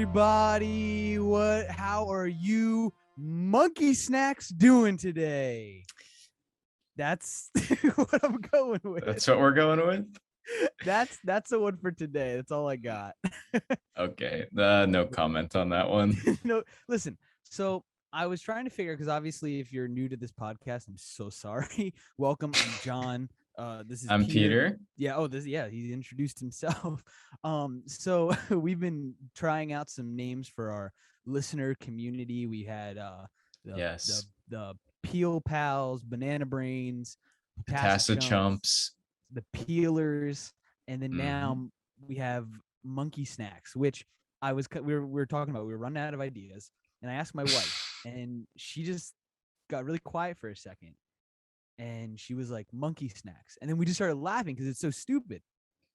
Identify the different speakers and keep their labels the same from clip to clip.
Speaker 1: everybody? How are you monkey snacks doing today? That's what I'm going with.
Speaker 2: That's what we're going with?
Speaker 1: That's the one for today. That's all I got.
Speaker 2: Okay. No comment on that one.
Speaker 1: No, listen. So I was trying to figure, because obviously if you're new to this podcast, I'm so sorry. Welcome. I'm John. This is
Speaker 2: I'm Peter.
Speaker 1: Yeah. He introduced himself. So we've been trying out some names for our listener community. We had the Peel Pals, Banana Brains,
Speaker 2: Tassa Chumps,
Speaker 1: the Peelers, and then now we have Monkey Snacks, which we were talking about. We were running out of ideas, and I asked my wife, and she just got really quiet for a second. And she was like, Monkey Snacks. And then we just started laughing because it's so stupid.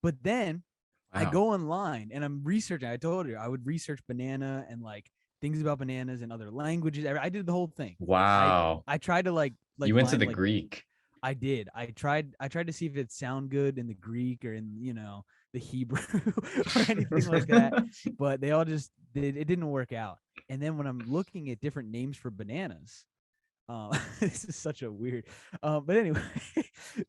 Speaker 1: But then I go online and I'm researching. I told her I would research banana and like things about bananas in other languages. I did the whole thing.
Speaker 2: Wow.
Speaker 1: I tried to like
Speaker 2: you went to the Greek.
Speaker 1: I did. I tried to see if it sound good in the Greek or in, the Hebrew or anything like that. But they all just it didn't work out. And then when I'm looking at different names for bananas, this is such a weird, but anyway,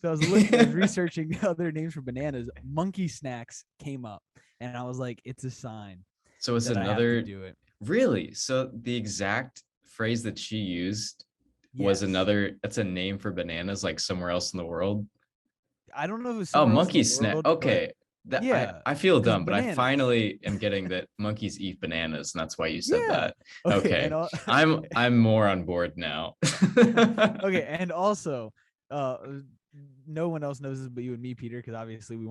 Speaker 1: so I was researching other names for bananas. Monkey Snacks came up, and I was like, it's a sign.
Speaker 2: So it's another. Do it. Really? So the exact phrase that she used was another. That's a name for bananas, like somewhere else in the world.
Speaker 1: I don't know if it was
Speaker 2: monkey snack. Okay. I feel dumb, but bananas. I finally am getting that monkeys eat bananas, and that's why you said that. Okay. I'm more on board now.
Speaker 1: Okay, and also, no one else knows this but you and me, Peter, because obviously we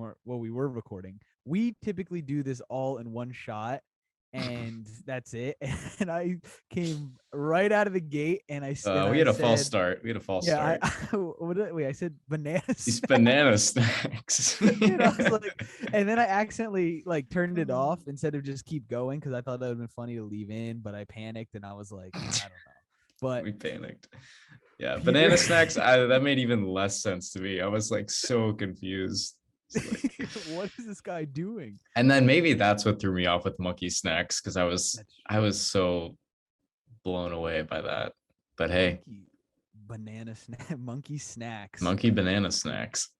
Speaker 1: were recording. We typically do this all in one shot, and that's it. And I came right out of the gate, and
Speaker 2: we had a false start.
Speaker 1: start. I said bananas.
Speaker 2: These banana snacks.
Speaker 1: And then I accidentally turned it off instead of just keep going, because I thought that would have been funny to leave in, but I panicked and I was like, I don't know. But
Speaker 2: we panicked. Yeah, Peter. Banana snacks. That made even less sense to me. I was like so confused.
Speaker 1: What is this guy doing?
Speaker 2: And then maybe that's what threw me off with monkey snacks, because I was so blown away by that. But hey,
Speaker 1: monkey snacks,
Speaker 2: monkey banana snacks.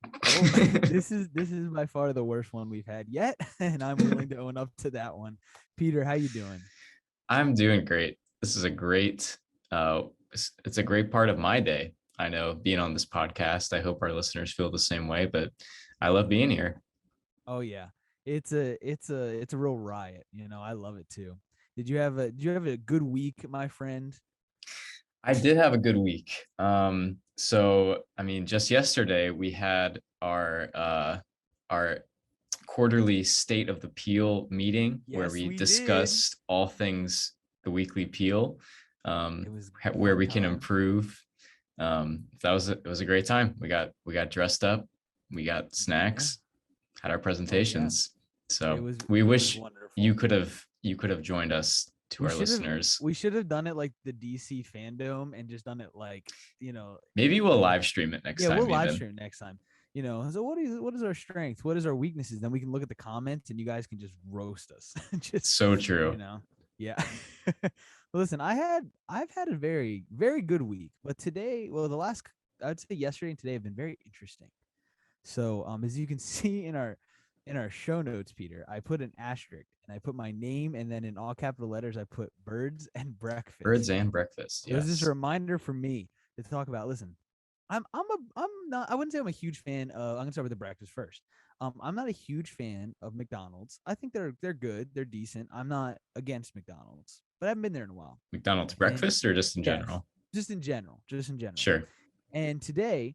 Speaker 1: This is by far the worst one we've had yet, and I'm willing to own up to that one. Peter, how you doing?
Speaker 2: I'm doing great. This is a great it's a great part of my day. I know, being on this podcast. I hope our listeners feel the same way, but I love being here.
Speaker 1: Oh yeah. It's a real riot. I love it too. Did you have a good week, my friend?
Speaker 2: I did have a good week. So I mean, just yesterday we had our quarterly State of the Peel meeting, where we discussed all things the weekly Peel, where we can improve. It was a great time. We got dressed up, we got snacks, had our presentations. So we wish you could have joined us. To our listeners,
Speaker 1: we should have done it like the DC fandom and just done it
Speaker 2: maybe we'll live stream it next time.
Speaker 1: Yeah, we'll live stream next time. So what is our strengths? What is our weaknesses? Then we can look at the comments and you guys can just roast us. Just
Speaker 2: so true.
Speaker 1: Yeah. Listen, I've had a very, very good week, but today, I'd say yesterday and today have been very interesting. So, as you can see in our show notes, Peter, I put an asterisk and I put my name, and then in all capital letters, I put birds and breakfast.
Speaker 2: Birds and breakfast.
Speaker 1: It was just a reminder for me to talk about. Listen, I wouldn't say I'm a huge fan of. I'm gonna start with the breakfast first. I'm not a huge fan of McDonald's. I think they're good. They're decent. I'm not against McDonald's, but I haven't been there in a while.
Speaker 2: McDonald's breakfast or just in general?
Speaker 1: Just in general.
Speaker 2: Sure.
Speaker 1: And today,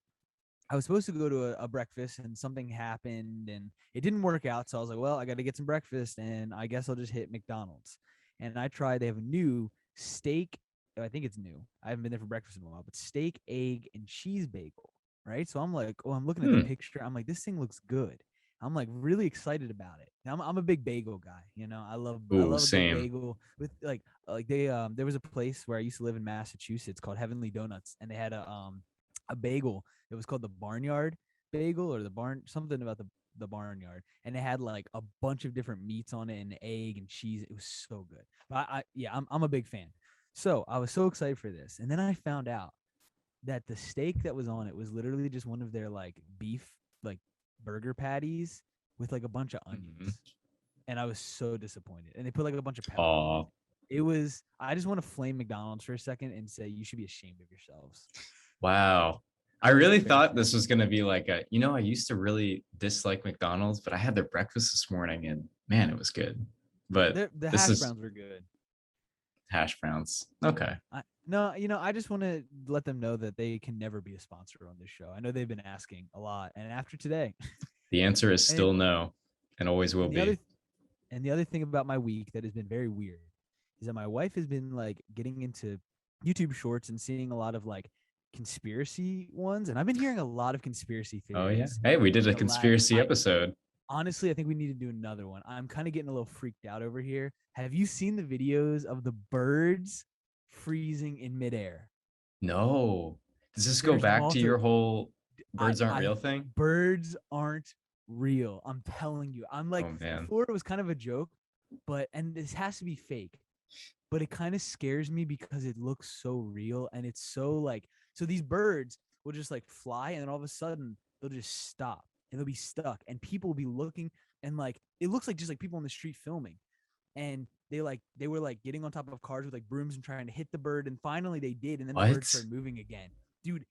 Speaker 1: I was supposed to go to a breakfast, and something happened and it didn't work out. So I was like, well, I got to get some breakfast, and I guess I'll just hit McDonald's. And I tried, they have a new steak. I think it's new. I haven't been there for breakfast in a while, but steak, egg, and cheese bagel. Right. So I'm like, I'm looking at the picture. I'm like, this thing looks good. I'm like really excited about it. I'm a big bagel guy. I love a big bagel with there was a place where I used to live in Massachusetts called Heavenly Donuts, and they had a bagel. It was called the Barnyard Bagel, or the barn, something about the the barnyard, and it had like a bunch of different meats on it and egg and cheese. It was so good. But I'm a big fan. So I was so excited for this, and then I found out that the steak that was on it was literally just one of their like beef like burger patties with like a bunch of onions. And I was so disappointed. And they put like a bunch of pepper on it. It was, I just want to flame McDonald's for a second and say you should be ashamed of yourselves.
Speaker 2: Wow. I really thought this was going to be like I used to really dislike McDonald's, but I had their breakfast this morning and man, it was good. But
Speaker 1: the hash browns were good.
Speaker 2: Hash browns. Okay.
Speaker 1: No, I just want to let them know that they can never be a sponsor on this show. I know they've been asking a lot. And after today,
Speaker 2: the answer is still no and always will be.
Speaker 1: And the other thing about my week that has been very weird is that my wife has been like getting into YouTube shorts and seeing a lot of like conspiracy ones. And I've been hearing a lot of conspiracy theories.
Speaker 2: Oh, yeah. Hey, we did a conspiracy episode.
Speaker 1: Honestly, I think we need to do another one. I'm kind of getting a little freaked out over here. Have you seen the videos of the birds freezing in midair?
Speaker 2: No. Does this go back to your whole birds aren't real thing?
Speaker 1: Birds aren't real. I'm telling you. I'm like,
Speaker 2: man.
Speaker 1: Before it was kind of a joke, and this has to be fake, but it kind of scares me because it looks so real. And it's so like, so these birds will just like fly and then all of a sudden they'll just stop and they'll be stuck and people will be looking and like, it looks like just like people on the street filming. And they were like getting on top of cars with like brooms and trying to hit the bird. And finally they did. And then the bird started moving again. Dude,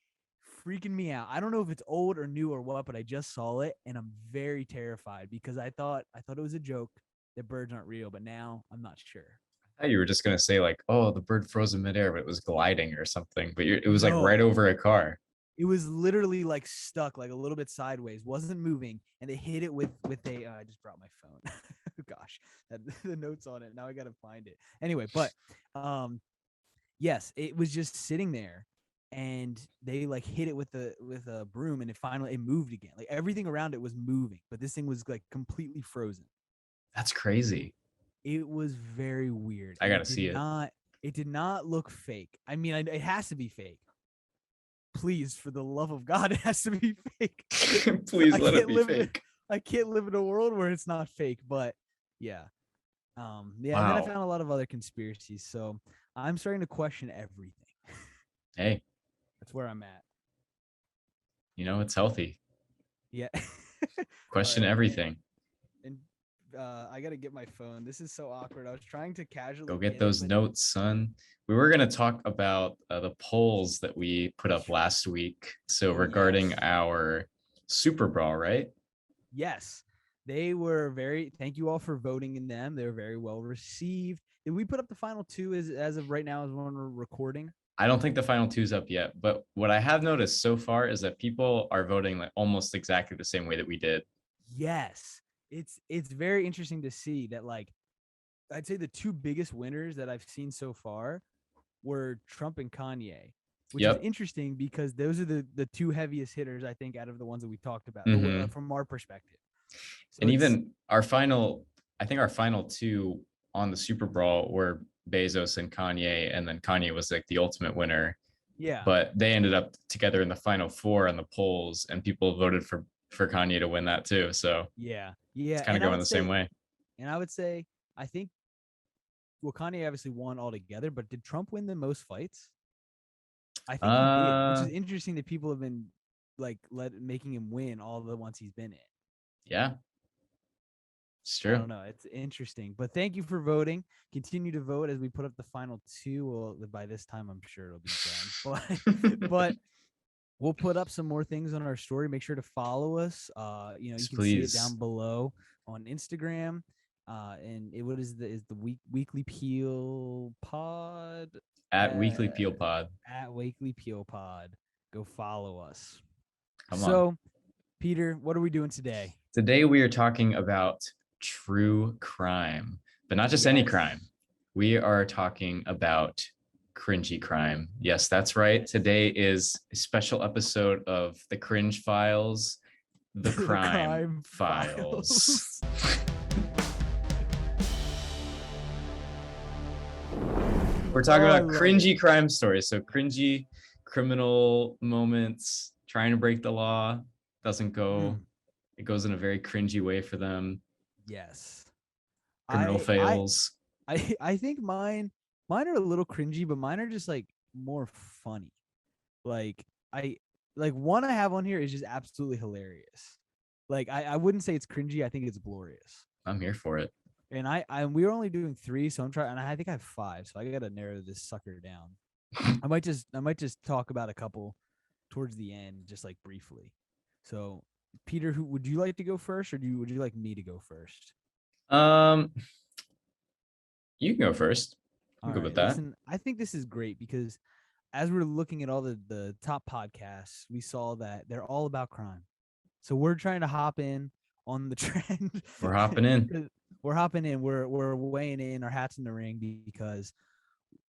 Speaker 1: freaking me out. I don't know if it's old or new or what, but I just saw it and I'm very terrified because I thought it was a joke that birds aren't real, but now I'm not sure.
Speaker 2: I thought you were just gonna say like, oh, the bird froze in midair, but it was gliding or something. But it was like right over a car.
Speaker 1: It was literally like stuck, like a little bit sideways, wasn't moving, and they hit it with a. I just brought my phone. Gosh, the notes on it. Now I gotta find it. Anyway, but yes, it was just sitting there. And they like hit it with a broom and it moved again. Like everything around it was moving, but this thing was like completely frozen.
Speaker 2: That's crazy.
Speaker 1: It was very weird.
Speaker 2: I gotta see it.
Speaker 1: It did not look fake. I mean, it has to be fake. Please, for the love of God, it has to be fake.
Speaker 2: Please let it be fake.
Speaker 1: I can't live in a world where it's not fake, but yeah. Wow. And then I found a lot of other conspiracies. So I'm starting to question everything.
Speaker 2: Hey.
Speaker 1: That's where I'm at.
Speaker 2: It's healthy.
Speaker 1: Yeah.
Speaker 2: Question everything.
Speaker 1: And I got to get my phone. This is so awkward. I was trying to casually
Speaker 2: go get those notes, son. We were going to talk about the polls that we put up last week. So regarding our Super Brawl, right?
Speaker 1: Yes. They were thank you all for voting in them. They were very well received. Did we put up the final two as of right now as when we're recording?
Speaker 2: I don't think the final two's up yet, but what I have noticed so far is that people are voting like almost exactly the same way that we did.
Speaker 1: Yes. It's very interesting to see that, like, I'd say the two biggest winners that I've seen so far were Trump and Kanye, which is interesting because those are the two heaviest hitters, I think, out of the ones that we talked about from our perspective. So
Speaker 2: and even our final two on the Super Brawl were Bezos and Kanye, and then Kanye was like the ultimate winner.
Speaker 1: Yeah.
Speaker 2: But they ended up together in the final four on the polls, and people voted for Kanye to win that too. So
Speaker 1: yeah,
Speaker 2: it's kind of going the same way.
Speaker 1: And I would say, I think, well, Kanye obviously won altogether, but did Trump win the most fights? I think he did, which is interesting that people have been like making him win all the ones he's been in.
Speaker 2: Yeah. It's true.
Speaker 1: I don't know. It's interesting, but thank you for voting. Continue to vote as we put up the final two. Well, by this time, I'm sure it'll be done. But we'll put up some more things on our story. Make sure to follow us. You can see it down below on Instagram. And what is the Weekly Peel Pod
Speaker 2: at Weekly Peel Pod
Speaker 1: at Weekly Peel Pod. Go follow us.
Speaker 2: Come
Speaker 1: on. Peter, what are we doing today?
Speaker 2: Today we are talking about true crime, but not just any crime. We are talking about cringy crime. Yes, that's right. Today is a special episode of the Cringe Files, the Crime Files. We're talking about cringy crime stories. So cringy criminal moments, trying to break the law, doesn't go It goes in a very cringy way for them.
Speaker 1: Yes.
Speaker 2: Criminal
Speaker 1: I I
Speaker 2: fails.
Speaker 1: I think mine are a little cringy, but mine are just like more funny. Like I like one I have on here is just absolutely hilarious. Like I wouldn't say it's cringy. I think it's glorious.
Speaker 2: I'm here for it.
Speaker 1: And we were only doing three, so I'm trying. And I think I have five, so I gotta narrow this sucker down. I might just talk about a couple towards the end, just like briefly. So, Peter, who would you like to go first, or would you like me to go first?
Speaker 2: Um, you can go first. I'm
Speaker 1: All
Speaker 2: good with
Speaker 1: right,
Speaker 2: that.
Speaker 1: listen, I think this is great because as we're looking at all the top podcasts, we saw that they're all about crime. So we're trying to hop in on the trend.
Speaker 2: We're hopping in.
Speaker 1: We're hopping in. We're weighing in our hats in the ring because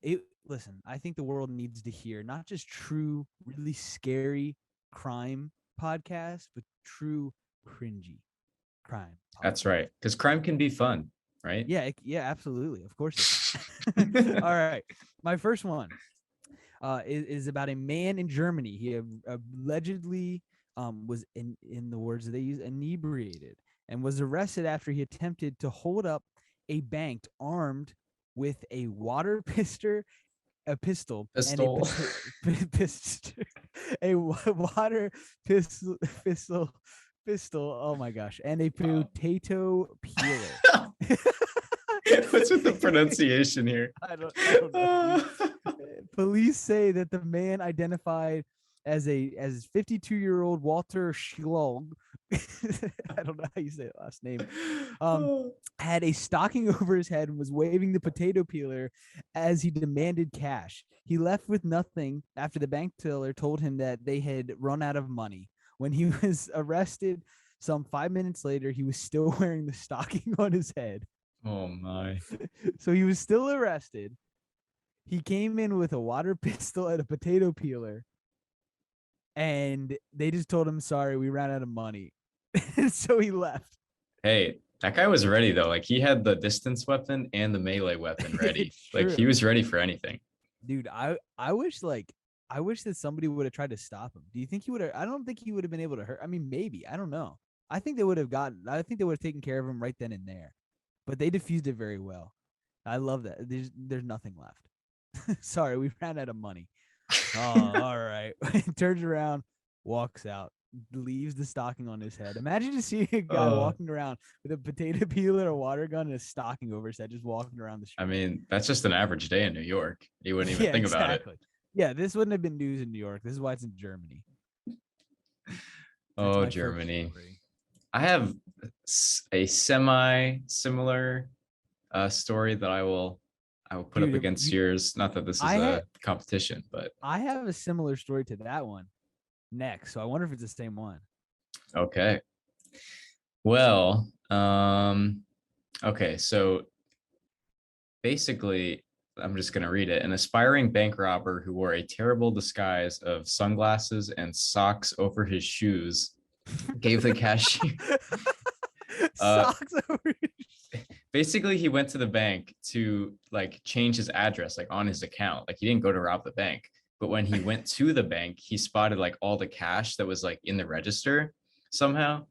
Speaker 1: it. Listen, I think the world needs to hear not just true, really scary crime podcasts, but true cringy crime
Speaker 2: That's
Speaker 1: podcasts.
Speaker 2: right. Because crime can be fun, right?
Speaker 1: Yeah, yeah, absolutely. Of course. All right, my first one is about a man in Germany. He allegedly was, in the words that they use, inebriated and was arrested after he attempted to hold up a bank armed with a water pistol and a
Speaker 2: Pistol.
Speaker 1: pistol, a water pistol, pistol. Oh my gosh, and a potato peeler.
Speaker 2: What's with the pronunciation here?
Speaker 1: I don't know. Police say that the man identified as 52-year-old Walter Schlog. I don't know how you say the last name. Had a stocking over his head and was waving the potato peeler as he demanded cash. He left with nothing after the bank teller told him that they had run out of money. When he was arrested some 5 minutes later, he was still wearing the stocking on his head.
Speaker 2: Oh my.
Speaker 1: So he was still arrested. He came in with a water pistol and a potato peeler. And they just told him, sorry, we ran out of money. So he left.
Speaker 2: Hey, that guy was ready though. Like he had the distance weapon and the melee weapon ready. Like he was ready for anything.
Speaker 1: Dude, I wish that somebody would have tried to stop him. Do you think he would have? I don't think he would have been able to hurt. I mean, maybe. I don't know. I think they would have taken care of him right then and there. But they diffused it very well. I love that. There's nothing left. Sorry, we ran out of money. Oh, all right. Turns around, walks out, leaves the stocking on his head. Imagine just seeing a guy walking around with a potato peeler, a water gun, and a stocking over his head, just walking around the street.
Speaker 2: I mean, that's just an average day in New York. You wouldn't even think about it.
Speaker 1: Yeah, this wouldn't have been news in New York. This is why it's in Germany.
Speaker 2: Oh, Germany. I have a semi-similar story that I will put up against yours. Not that this is a competition, but
Speaker 1: I have a similar story to that one next. So I wonder if it's the same one.
Speaker 2: Okay. Well, okay. So basically, I'm just going to read it. An aspiring bank robber who wore a terrible disguise of sunglasses and socks over his shoes gave the cashier
Speaker 1: socks over his
Speaker 2: basically he went to the bank to like change his address like on his account. Like he didn't go to rob the bank, but when he went to the bank, he spotted like all the cash that was like in the register somehow.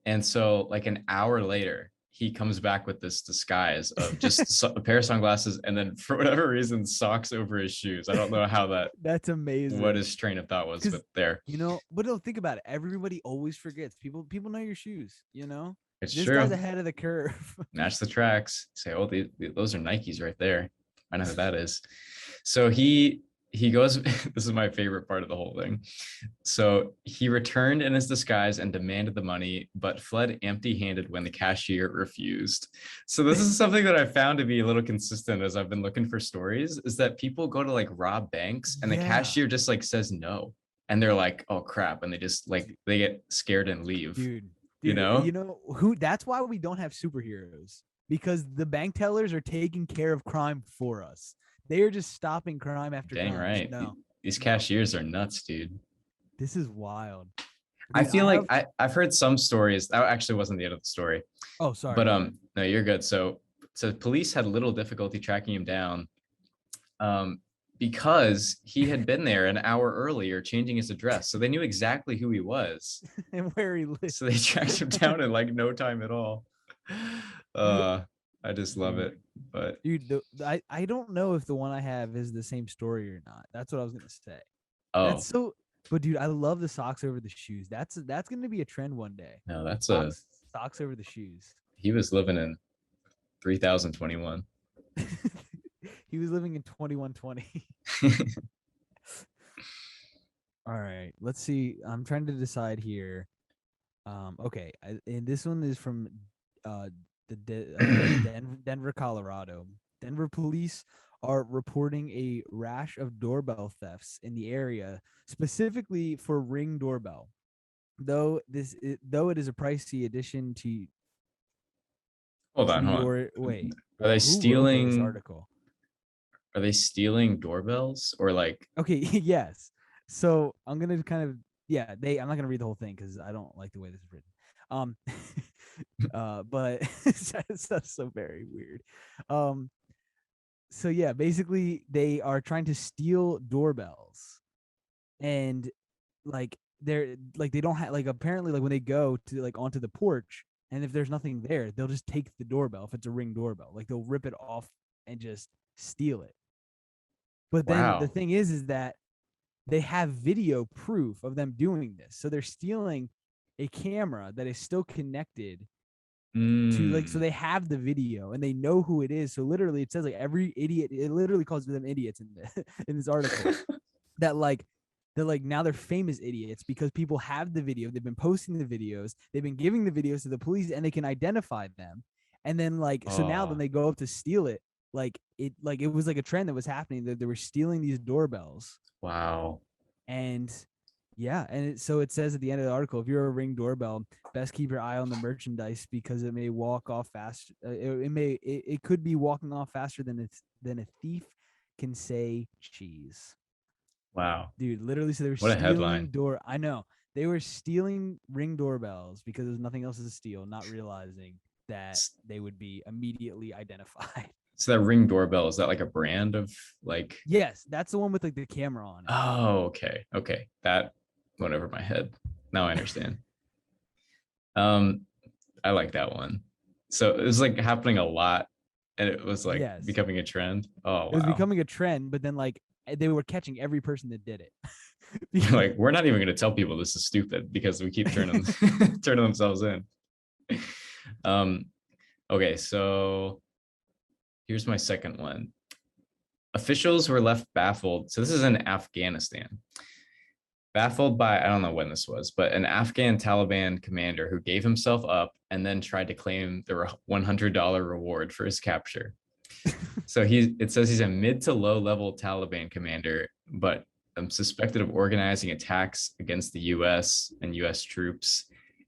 Speaker 2: And so like an hour later, he comes back with this disguise of just a pair of sunglasses and then for whatever reason socks over his shoes. I don't know how
Speaker 1: that's amazing.
Speaker 2: What his train of thought was, but there.
Speaker 1: You know, but don't think about it. Everybody always forgets. People know your shoes, you know?
Speaker 2: It's
Speaker 1: this
Speaker 2: true.
Speaker 1: Guy's ahead of the curve.
Speaker 2: Match the tracks. Say, oh, those are Nikes right there. I know who that is. So he goes, this is my favorite part of the whole thing. So he returned in his disguise and demanded the money, but fled empty-handed when the cashier refused. So this is something that I found to be a little consistent as I've been looking for stories, is that people go to like rob banks and the cashier just like says no. And they're like, oh crap. And they just like, they get scared and leave.
Speaker 1: Dude,
Speaker 2: you know
Speaker 1: who? That's why we don't have superheroes, because the bank tellers are taking care of crime for us. They are just stopping crime after crime.
Speaker 2: Dang right. No, these cashiers are nuts, dude.
Speaker 1: This is wild. Dude,
Speaker 2: I feel like I've heard some stories. That actually wasn't the end of the story.
Speaker 1: Oh, sorry.
Speaker 2: But no, you're good. So police had little difficulty tracking him down. because he had been there an hour earlier changing his address. So they knew exactly who he was.
Speaker 1: And where he lived.
Speaker 2: So they tracked him down in like no time at all. I just love it. But
Speaker 1: Dude, I don't know if the one I have is the same story or not. That's what I was gonna say.
Speaker 2: oh
Speaker 1: That's so. But dude, I love the socks over the shoes. That's gonna be a trend one day.
Speaker 2: no, that's
Speaker 1: Socks over the shoes.
Speaker 2: he was living in 3021.
Speaker 1: He was living in 2120. All right, let's see. I'm trying to decide here. Okay, and this one is from uh Denver, Colorado. Denver police are reporting a rash of doorbell thefts in the area, specifically for Ring doorbell. Though it is a pricey addition
Speaker 2: Hold
Speaker 1: to
Speaker 2: on, hold on.
Speaker 1: your wait.
Speaker 2: Are they
Speaker 1: Who wrote this
Speaker 2: stealing?
Speaker 1: article?
Speaker 2: Are they stealing doorbells or like?
Speaker 1: Okay, yes. So I'm gonna kind of I'm not gonna read the whole thing because I don't like the way this is written. Um, but that's so very weird. So yeah, basically they are trying to steal doorbells, and they don't have like apparently like when they go to like onto the porch, and if there's nothing there, they'll just take the doorbell if it's a Ring doorbell. Like they'll rip it off and just steal it. But then the
Speaker 2: Wow.
Speaker 1: thing is that they have video proof of them doing this. So they're stealing a camera that is still connected to like, so
Speaker 2: Mm,
Speaker 1: they have the video and they know who it is. So literally it says like every idiot, it literally calls them idiots in in this article that like, they're like now they're famous idiots because people have the video. They've been posting the videos. They've been giving the videos to the police and they can identify them. And then like, so now when
Speaker 2: oh,
Speaker 1: they go up to steal it, like it was like a trend that was happening that they were stealing these doorbells.
Speaker 2: wow.
Speaker 1: And yeah, and so it says at the end of the article, if you're a Ring doorbell, best keep your eye on the merchandise because it may walk off fast. It could be walking off faster than a thief can say cheese.
Speaker 2: Wow.
Speaker 1: Dude, literally, so they were
Speaker 2: What a
Speaker 1: stealing
Speaker 2: headline.
Speaker 1: I know they were stealing Ring doorbells because there's nothing else to steal, not realizing that
Speaker 2: S-
Speaker 1: they would be immediately identified.
Speaker 2: So that Ring doorbell, is that like a brand of like?
Speaker 1: Yes, that's the one with like the camera on it.
Speaker 2: Oh, okay. Okay. That went over my head. Now I understand. Um, I like that one. So it was like happening a lot and it was like
Speaker 1: Yes,
Speaker 2: becoming a trend. Oh
Speaker 1: it was
Speaker 2: wow.
Speaker 1: becoming a trend, but then like they were catching every person that did it.
Speaker 2: Like we're not even gonna tell people this is stupid because we keep turning turning themselves in. Um, okay, so here's my second one. Officials were left baffled. So this is in Afghanistan. Baffled by, I don't know when this was, but an Afghan Taliban commander who gave himself up and then tried to claim the $100 reward for his capture. So it says he's a mid to low level Taliban commander, but suspected of organizing attacks against the US and US troops.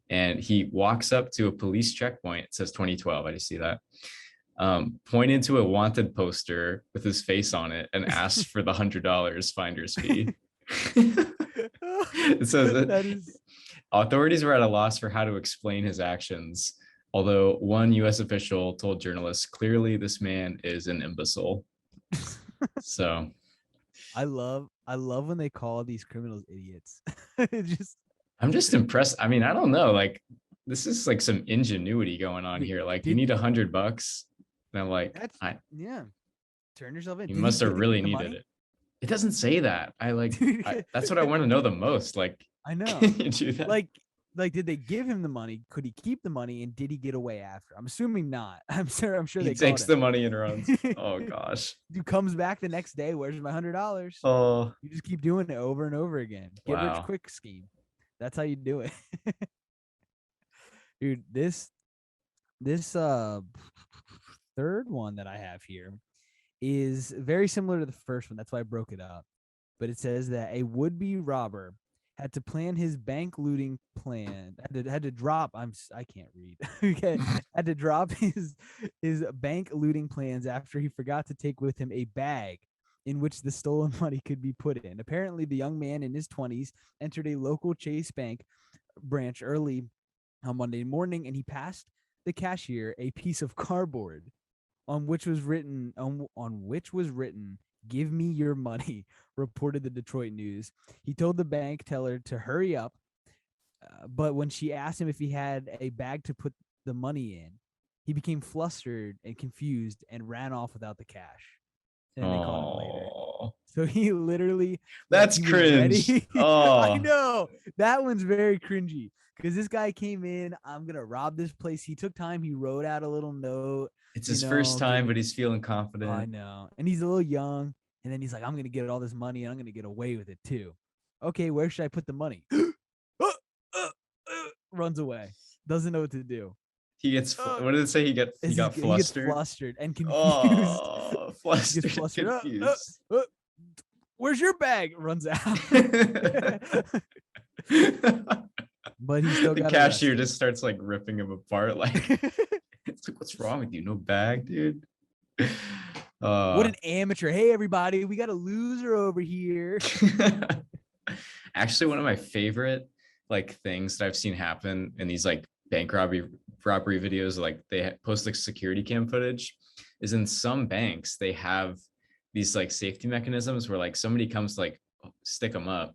Speaker 2: And he walks up to a police checkpoint. It says 2012. I just see that. Pointed to a wanted poster with his face on it and asked for the $100 finder's fee. It says
Speaker 1: That is
Speaker 2: authorities were at a loss for how to explain his actions, although one US official told journalists clearly this man is an imbecile. So
Speaker 1: I love when they call these criminals idiots. Just
Speaker 2: I'm just impressed. I mean, I don't know. Like, this is like some ingenuity going on
Speaker 1: wait,
Speaker 2: here. Like, you
Speaker 1: did
Speaker 2: need $100. And I'm like,
Speaker 1: that's yeah. Turn yourself in.
Speaker 2: you
Speaker 1: Did he
Speaker 2: must have
Speaker 1: give
Speaker 2: really
Speaker 1: him the
Speaker 2: needed
Speaker 1: money?
Speaker 2: it. It doesn't say that.
Speaker 1: Dude,
Speaker 2: That's what I want to know the most. Like,
Speaker 1: I know.
Speaker 2: can you do that?
Speaker 1: Like did they give him the money? Could he keep the money and did he get away after? I'm assuming not. I'm sure
Speaker 2: He
Speaker 1: they caught
Speaker 2: takes the
Speaker 1: him.
Speaker 2: money and runs. Oh gosh.
Speaker 1: Dude comes back the next day. Where's my $100?
Speaker 2: Oh
Speaker 1: You just keep doing it over and over again. Get rich
Speaker 2: wow.
Speaker 1: quick scheme. That's how you do it. Dude, this third one that I have here is very similar to the first one. That's why I broke it up. But it says that a would-be robber had to plan his bank looting plan. Had to drop. I can't read. Okay, had to drop his bank looting plans after he forgot to take with him a bag in which the stolen money could be put in. Apparently, the young man in his 20s entered a local Chase Bank branch early on Monday morning, and he passed the cashier a piece of cardboard on which was written Give me your money, reported the Detroit News. He told the bank teller to hurry up, but when she asked him if he had a bag to put the money in, he became flustered and confused and ran off without the cash. And they caught him later.
Speaker 2: Oh,
Speaker 1: So he literally, like,
Speaker 2: that's
Speaker 1: he was ready.
Speaker 2: cringe.
Speaker 1: I
Speaker 2: Oh,
Speaker 1: know that one's very cringy because this guy came in. I'm gonna rob this place. He took time. He wrote out a little note.
Speaker 2: it's
Speaker 1: You
Speaker 2: his first
Speaker 1: know,
Speaker 2: time, but
Speaker 1: giving.
Speaker 2: he's feeling
Speaker 1: I
Speaker 2: confident.
Speaker 1: know, and he's a little young. And then he's like, I'm gonna get all this money, and I'm gonna get away with it too. Okay, where should I put the money? Runs away. Doesn't know what to do.
Speaker 2: He gets,
Speaker 1: Uh,
Speaker 2: what did it say? He got
Speaker 1: he gets
Speaker 2: flustered.
Speaker 1: flustered and confused.
Speaker 2: Oh,
Speaker 1: He gets
Speaker 2: flustered and
Speaker 1: flustered.
Speaker 2: confused.
Speaker 1: Where's your bag? Runs out. But he still
Speaker 2: The
Speaker 1: got
Speaker 2: cashier
Speaker 1: arrested.
Speaker 2: just starts like ripping him apart. Like, it's like, what's wrong with you? No bag, dude.
Speaker 1: What an amateur. Hey, everybody, we got a loser over here.
Speaker 2: Actually, one of my favorite like things that I've seen happen in these like bank robbery videos, like they post like security cam footage, is in some banks they have these like safety mechanisms where like somebody comes to, like stick them up,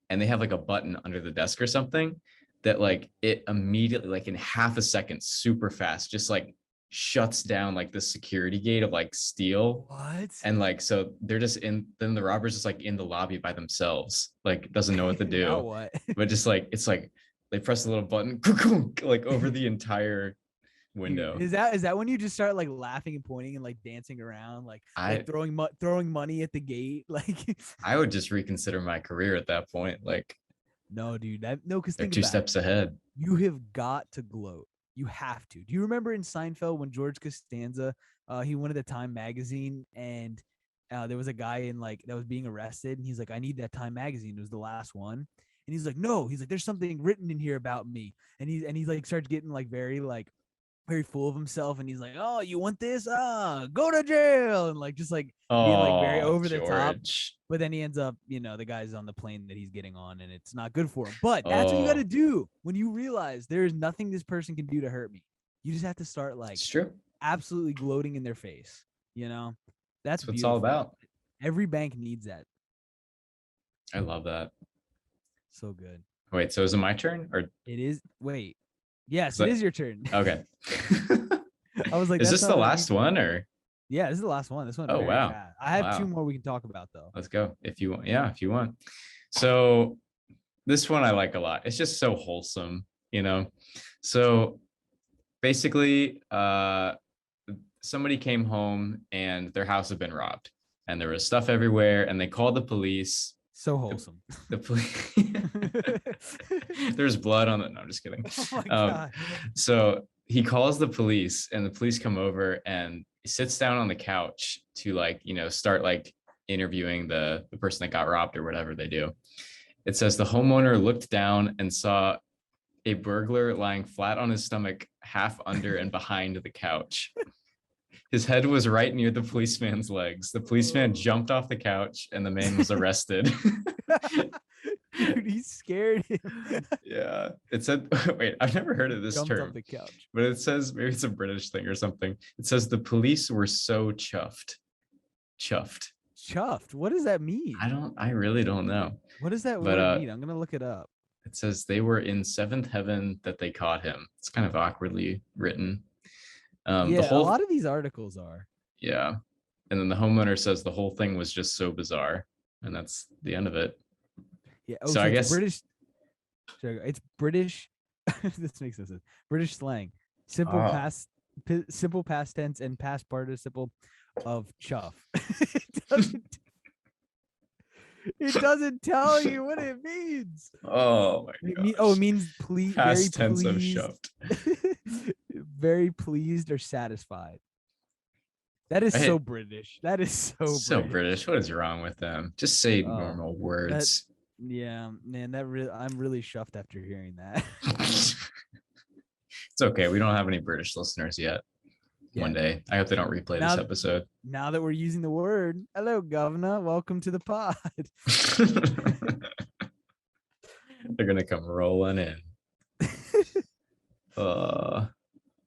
Speaker 2: and they have like a button under the desk or something that like it immediately, like in half a second, super fast, just like shuts down like the security gate of like steel.
Speaker 1: What?
Speaker 2: And like, so they're just in, then the robber's just like in the lobby by themselves, like doesn't know what to
Speaker 1: Now
Speaker 2: do,
Speaker 1: what?
Speaker 2: but just like, it's like they press the little button like over the entire
Speaker 1: Dude,
Speaker 2: window.
Speaker 1: is that when you just start like laughing and pointing and like dancing around, like
Speaker 2: I
Speaker 1: throwing money at the gate? Like,
Speaker 2: I would just reconsider my career at that point. Like
Speaker 1: no, dude, because
Speaker 2: they're
Speaker 1: think
Speaker 2: two
Speaker 1: about it.
Speaker 2: steps ahead.
Speaker 1: You have got to gloat. You have to. Do you remember in Seinfeld when George Costanza, he wanted the Time magazine, and there was a guy in like that was being arrested, and he's like, I need that Time magazine. It was the last one, and he's like, no, he's like, there's something written in here about me, and he's like starts getting like very full of himself, and he's like, oh, you want this? Go to jail, and like just like being like very
Speaker 2: Oh,
Speaker 1: over the top.
Speaker 2: George.
Speaker 1: But then he ends up, the guy's on the plane that he's getting on, and it's not good for him. But that's what you got to
Speaker 2: Oh,
Speaker 1: do when you realize there is nothing this person can do to hurt me. You just have to start like
Speaker 2: it's true.
Speaker 1: absolutely gloating in their face. You know, that's
Speaker 2: That's what it's all
Speaker 1: beautiful.
Speaker 2: about.
Speaker 1: Every bank needs that.
Speaker 2: I love that.
Speaker 1: So good.
Speaker 2: Wait, so is it my turn or
Speaker 1: It is. Wait. Yes,
Speaker 2: is
Speaker 1: it
Speaker 2: that
Speaker 1: is your turn.
Speaker 2: okay?
Speaker 1: I was like,
Speaker 2: Is
Speaker 1: that
Speaker 2: this the
Speaker 1: sounded like
Speaker 2: last one or?
Speaker 1: Yeah, this is the last one. This one
Speaker 2: Oh
Speaker 1: very
Speaker 2: wow,
Speaker 1: fast. I have two
Speaker 2: wow.
Speaker 1: more we can talk about though.
Speaker 2: Let's go if you want. Yeah, if you want. So this one I like a lot. It's just so wholesome, you know. So basically, somebody came home and their house had been robbed, and there was stuff everywhere, and they called the police.
Speaker 1: So wholesome.
Speaker 2: The police. There's blood on it. No, I'm just kidding.
Speaker 1: Oh my god.
Speaker 2: So he calls the police, and the police come over, and he sits down on the couch to like, start like interviewing the person that got robbed or whatever they do. It says the homeowner looked down and saw a burglar lying flat on his stomach, half under and behind the couch. His head was right near the policeman's legs. The policeman jumped off the couch and the man was arrested.
Speaker 1: Dude, he scared him.
Speaker 2: Yeah. It said, wait, I've never heard of this
Speaker 1: Jumped off
Speaker 2: term,
Speaker 1: the couch.
Speaker 2: but it says, maybe it's a British thing or something. It says the police were so chuffed. Chuffed.
Speaker 1: Chuffed. What does that mean?
Speaker 2: I really don't know.
Speaker 1: What does that
Speaker 2: But
Speaker 1: word mean? I'm gonna look it up.
Speaker 2: it says they were in seventh heaven that they caught him. It's kind of awkwardly written.
Speaker 1: Yeah, a lot of these articles are.
Speaker 2: Yeah. And then the homeowner says the whole thing was just so bizarre. And that's the end of it.
Speaker 1: Yeah.
Speaker 2: So I
Speaker 1: it's
Speaker 2: guess
Speaker 1: British. It's British. This makes no sense. British slang. Simple past tense and past participle of chuff. It doesn't tell you what it means.
Speaker 2: Oh my god.
Speaker 1: It means please.
Speaker 2: Past
Speaker 1: Very
Speaker 2: tense of
Speaker 1: pleased.
Speaker 2: shoved.
Speaker 1: Very pleased or satisfied. That is so British. That is
Speaker 2: so British. What is wrong with them? Just say normal words.
Speaker 1: Yeah, man. I'm really chuffed after hearing that.
Speaker 2: It's okay. We don't have any British listeners yet. Yeah. One day. I hope they don't replay this episode.
Speaker 1: Now that we're using the word, hello, governor. Welcome to the pod.
Speaker 2: They're gonna come rolling in.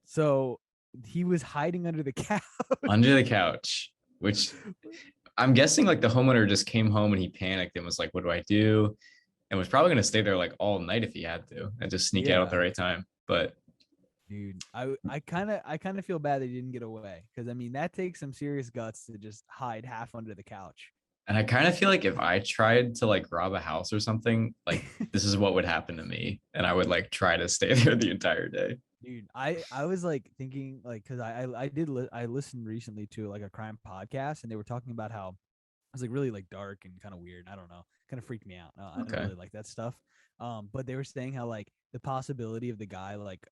Speaker 1: So he was hiding under the couch.
Speaker 2: Under the couch, which I'm guessing like the homeowner just came home and he panicked and was like, what do I do? And was probably going to stay there like all night if he had to and just sneak out at the
Speaker 1: Yeah,
Speaker 2: right time. But
Speaker 1: dude, I kind of feel bad they didn't get away because I mean that takes some serious guts to just hide half under the couch.
Speaker 2: and I kind of feel like if I tried to like rob a house or something, like this is what would happen to me. And I would like try to stay there the entire day.
Speaker 1: Dude, I was like thinking like because I listened recently to like a crime podcast and they were talking about how it was like really like dark and kind of weird. I don't know, kind of freaked me out. I don't
Speaker 2: Okay.
Speaker 1: really like that stuff. But they were saying how like the possibility of the guy like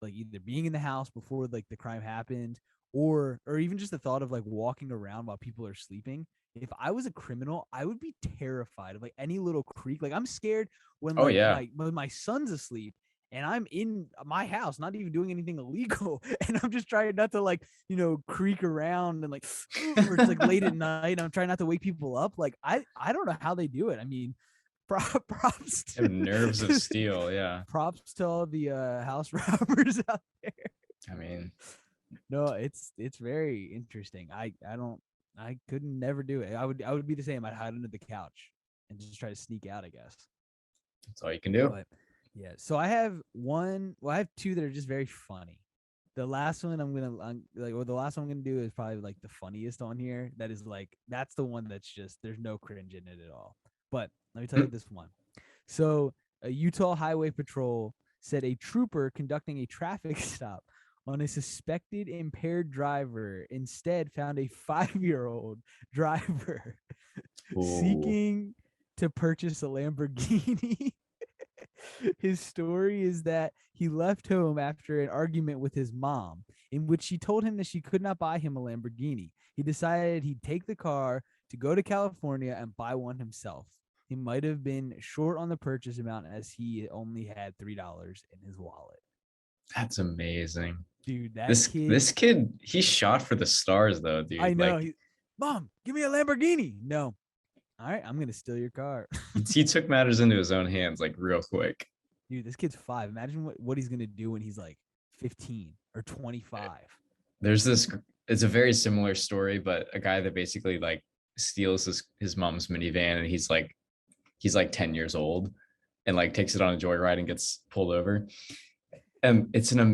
Speaker 1: either being in the house before like the crime happened or even just the thought of like walking around while people are sleeping. If I was a criminal, I would be terrified of like any little creak. Like I'm scared when
Speaker 2: Oh
Speaker 1: like
Speaker 2: yeah.
Speaker 1: my son's asleep and I'm in my house, not even doing anything illegal, and I'm just trying not to like creak around and like, or it's like late at night. I'm trying not to wake people up. Like I don't know how they do it. I mean, props
Speaker 2: Have
Speaker 1: to
Speaker 2: nerves of steel. Yeah.
Speaker 1: props to all the house robbers out there.
Speaker 2: I mean,
Speaker 1: No, it's very interesting. I couldn't never do it. I would be the same. I'd hide under the couch and just try to sneak out, I guess.
Speaker 2: that's all you can do.
Speaker 1: But yeah, so I have one. Well, I have two that are just very funny. The last one the last one I'm gonna do is probably like the funniest on here. That is like that's the one that's just there's no cringe in it at all. But let me tell you this one. So a Utah Highway Patrol said a trooper conducting a traffic stop on a suspected impaired driver instead found a 5-year-old driver
Speaker 2: Ooh,
Speaker 1: seeking to purchase a Lamborghini. His story is that he left home after an argument with his mom, in which she told him that she could not buy him a Lamborghini. He decided he'd take the car to go to California and buy one himself. He might have been short on the purchase amount as he only had $3 in his wallet.
Speaker 2: that's amazing.
Speaker 1: Dude, that
Speaker 2: This
Speaker 1: kid,
Speaker 2: this kid, he shot for the stars though,
Speaker 1: I
Speaker 2: dude.
Speaker 1: know.
Speaker 2: Like
Speaker 1: Mom, give me a Lamborghini. No. All right, I'm going to steal your car.
Speaker 2: he took matters into his own hands like real quick.
Speaker 1: Dude, this kid's 5. Imagine what he's going to do when he's like 15 or 25.
Speaker 2: There's this it's a very similar story, but a guy that basically like steals his mom's minivan and he's like 10 years old and like takes it on a joyride and gets pulled over. And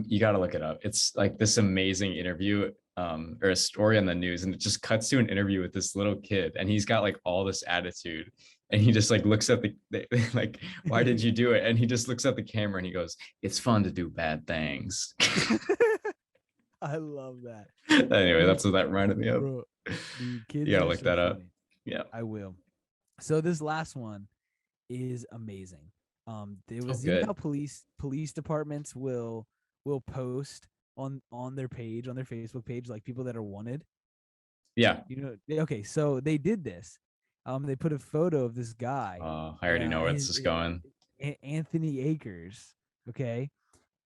Speaker 2: you got to look it up. It's like this amazing interview or a story on the news, and it just cuts to an interview with this little kid, and he's got like all this attitude, and he just like looks at the like, why did you do it? And he just looks at the camera and he goes, it's fun to do bad things.
Speaker 1: I love that.
Speaker 2: Anyway,
Speaker 1: Dude,
Speaker 2: that's what that reminded me of.
Speaker 1: bro, dude,
Speaker 2: You
Speaker 1: kids
Speaker 2: gotta
Speaker 1: are
Speaker 2: look
Speaker 1: so
Speaker 2: that up.
Speaker 1: funny.
Speaker 2: Yeah.
Speaker 1: I will. So this last one is amazing. There
Speaker 2: Oh,
Speaker 1: was you know how
Speaker 2: good.
Speaker 1: police departments will post on their page, on their Facebook page, like people that are wanted.
Speaker 2: Yeah.
Speaker 1: Okay, so they did this. They put a photo of this guy,
Speaker 2: I already know where this
Speaker 1: his
Speaker 2: is going.
Speaker 1: Anthony Akers. Okay,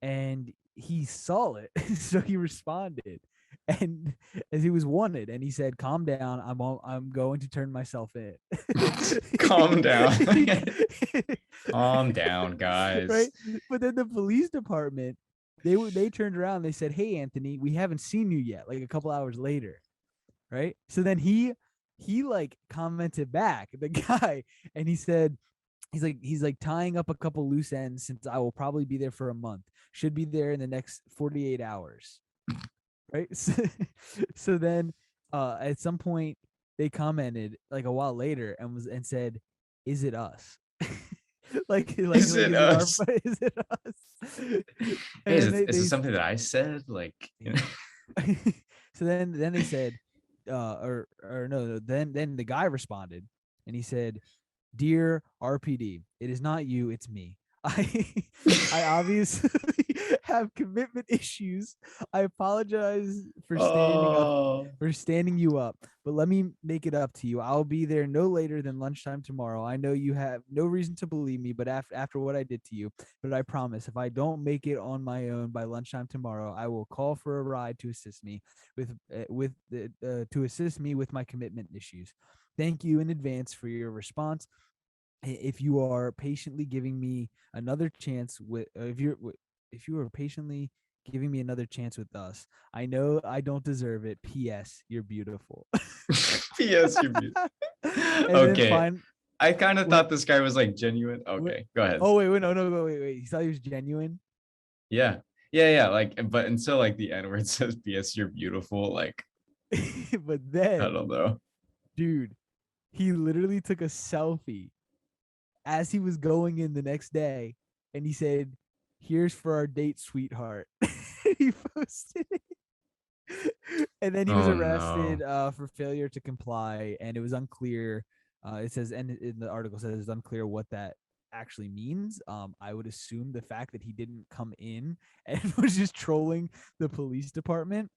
Speaker 1: and he saw it, so he responded, and as he was wanted, and he said, "Calm down, I'm going to turn myself in."
Speaker 2: Calm down. Calm down, guys.
Speaker 1: Right, but then the police department they turned around, and they said, "Hey, Anthony, we haven't seen you yet." Like a couple hours later, right? So then he like commented back, the guy, and he said, he's like tying up a couple loose ends since I will probably be there for a month. Should be there in the next 48 hours. Right? So then at some point they commented like a while later and said, "Is it us?"
Speaker 2: Is it
Speaker 1: is it our
Speaker 2: us?
Speaker 1: is it us?
Speaker 2: Hey,
Speaker 1: And then
Speaker 2: is it something that I said? Like,
Speaker 1: so then they said or no, then the guy responded and he said, "Dear RPD, it is not you, it's me. I obviously have commitment issues. I apologize
Speaker 2: oh,
Speaker 1: for standing you up, but let me make it up to you. I'll be there no later than lunchtime tomorrow. I know you have no reason to believe me, but after what I did to you, but I promise if I don't make it on my own by lunchtime tomorrow, I will call for a ride to assist me with my commitment issues. Thank you in advance for your response. If you are patiently giving me another chance with if you are patiently giving me another chance with us. I know I don't deserve it. P.S. You're beautiful.
Speaker 2: P.S. You're beautiful.
Speaker 1: And then
Speaker 2: Okay. I kind of
Speaker 1: when,
Speaker 2: thought this guy was like genuine. Okay, go ahead.
Speaker 1: oh wait, no, wait. He thought he was genuine.
Speaker 2: Yeah. Yeah. Like, but until like the N word says P.S. You're beautiful, like,
Speaker 1: But
Speaker 2: I
Speaker 1: then,
Speaker 2: don't know.
Speaker 1: dude, he literally took a selfie as he was going in the next day, and he said, "Here's for our date, sweetheart." He posted it. And then he was
Speaker 2: Oh
Speaker 1: arrested
Speaker 2: no.
Speaker 1: for failure to comply, and it was unclear. It says, and in the article says it's unclear what that actually means. I would assume the fact that he didn't come in and was just trolling the police department.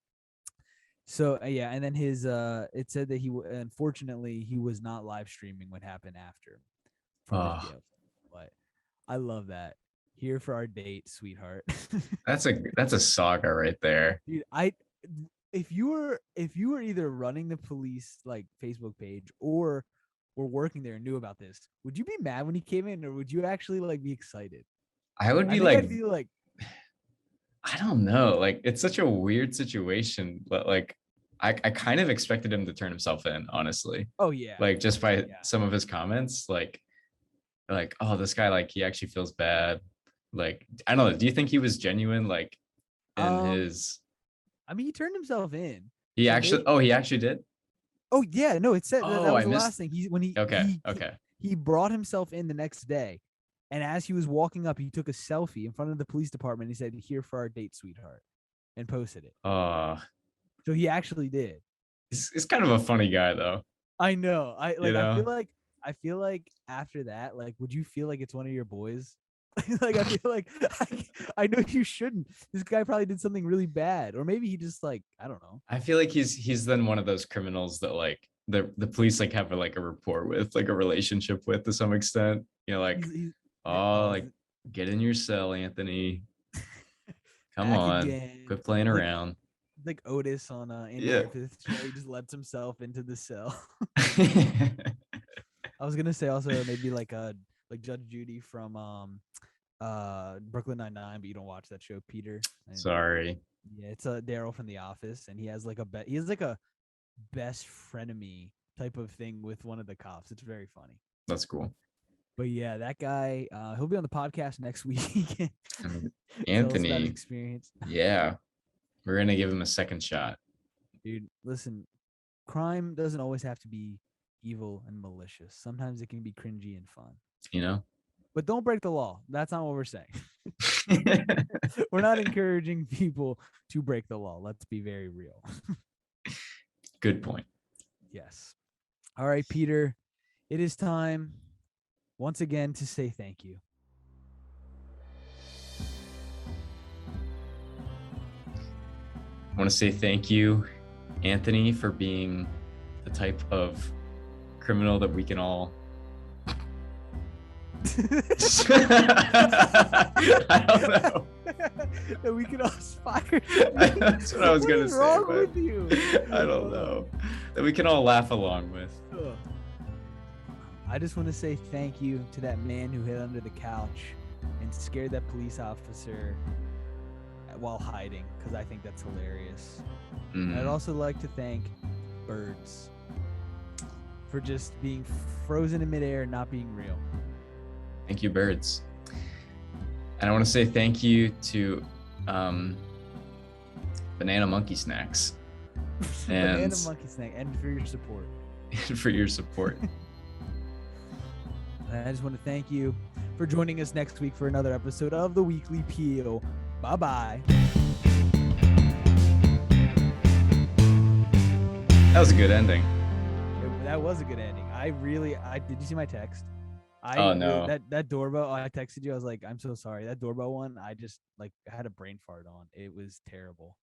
Speaker 1: So yeah, and then his it said that unfortunately he was not live streaming what happened after from his
Speaker 2: Oh,
Speaker 1: jail. But I love that. Here for our date, sweetheart.
Speaker 2: that's a saga right there.
Speaker 1: Dude, if you were either running the police like Facebook page or were working there and knew about this, would you be mad when he came in, or would you actually like be excited?
Speaker 2: I would
Speaker 1: I
Speaker 2: be
Speaker 1: think
Speaker 2: like,
Speaker 1: I'd be like,
Speaker 2: I don't know. Like, it's such a weird situation, but like, I kind of expected him to turn himself in, honestly.
Speaker 1: oh yeah,
Speaker 2: Like, just by
Speaker 1: yeah.
Speaker 2: some of his comments, like, oh, this guy, like, he actually feels bad. Like, I don't know. Do you think he was genuine, like, in
Speaker 1: Um,
Speaker 2: his?
Speaker 1: I mean, he turned himself in,
Speaker 2: He
Speaker 1: so
Speaker 2: actually.
Speaker 1: maybe.
Speaker 2: Oh, he actually did.
Speaker 1: Oh yeah, no, it said that
Speaker 2: Oh,
Speaker 1: was
Speaker 2: I
Speaker 1: the last
Speaker 2: missed.
Speaker 1: thing. He when
Speaker 2: Okay. Okay.
Speaker 1: he brought himself in the next day, and as he was walking up, he took a selfie in front of the police department. He said, "Here for our date, sweetheart," and posted it.
Speaker 2: Uh,
Speaker 1: So he actually did.
Speaker 2: it's kind of a funny guy though.
Speaker 1: I know. I
Speaker 2: You
Speaker 1: like.
Speaker 2: know.
Speaker 1: I feel like after that, like, would you feel like it's one of your boys? Like, I feel like I know you shouldn't. This guy probably did something really bad, or maybe he just like I don't know.
Speaker 2: I feel like he's then one of those criminals that like the police like have like a rapport with, like a relationship with to some extent. You know, like,
Speaker 1: He's
Speaker 2: oh,
Speaker 1: oh,
Speaker 2: like, get in your cell, Anthony. Come
Speaker 1: back
Speaker 2: on,
Speaker 1: again.
Speaker 2: quit playing
Speaker 1: Like
Speaker 2: around.
Speaker 1: Otis on Andy
Speaker 2: Yeah.
Speaker 1: Griffith's show. He just lets himself into the cell. I was gonna say also maybe like Judge Judy from Brooklyn Nine-Nine, but you don't watch that show, Peter. And
Speaker 2: Sorry.
Speaker 1: yeah, it's a Daryl from The Office, and he has like he has like a best frenemy type of thing with one of the cops. It's very funny.
Speaker 2: That's cool.
Speaker 1: But yeah, that guy, he'll be on the podcast next week. Tell us about his
Speaker 2: Anthony,
Speaker 1: experience.
Speaker 2: yeah, we're gonna give him a second shot.
Speaker 1: Dude, listen, crime doesn't always have to be evil and malicious. Sometimes it can be cringy and fun.
Speaker 2: You know.
Speaker 1: But don't break the law. That's not what we're saying. We're not encouraging people to break the law. Let's be very real.
Speaker 2: Good point.
Speaker 1: Yes. All right, Peter. It is time once again to say thank you.
Speaker 2: I want to say thank you, Anthony, for being the type of criminal that we can all. I don't know.
Speaker 1: That we can all aspire.
Speaker 2: That's what I was gonna say.
Speaker 1: What's wrong with you?
Speaker 2: I don't know. That we can all laugh along with.
Speaker 1: I just want to say thank you to that man who hid under the couch and scared that police officer while hiding, because I think that's hilarious. I'd also like to thank birds for just being frozen in midair and not being real.
Speaker 2: Thank you, birds. And I want to say thank you to Banana Monkey Snacks.
Speaker 1: Banana Monkey Snack, and for your support.
Speaker 2: For your support.
Speaker 1: I just want to thank you for joining us next week for another episode of The Weekly Peel. Bye-bye.
Speaker 2: That was a good ending.
Speaker 1: That was a good ending. Did you see my text?
Speaker 2: Oh no.
Speaker 1: That doorbell, I texted you. I was like, I'm so sorry. That doorbell one, I just like had a brain fart on. It was terrible.